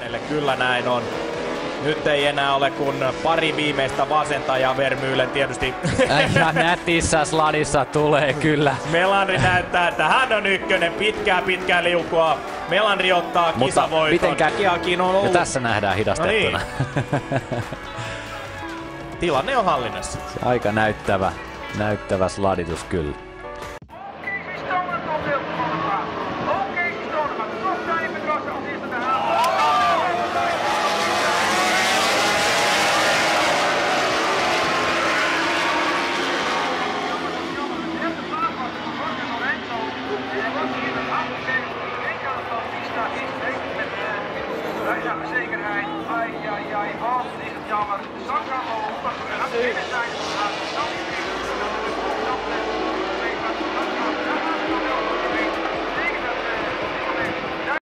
Meille kyllä näin on. Nyt ei enää ole kuin pari viimeistä vasentajaa Vermyylen tietysti. Ja nätissä sladissa tulee kyllä. Melandri näyttää, että hän on ykkönen. Pitkää liukua. Melandri ottaa kisavoiton. Kiakin on ollut. Ja tässä nähdään hidastettuna. No niin. Tilanne on hallinnassa. Aika näyttävä sladitus kyllä. Zekerheid, ai, wat is het jammer. Sandra Loh, dat we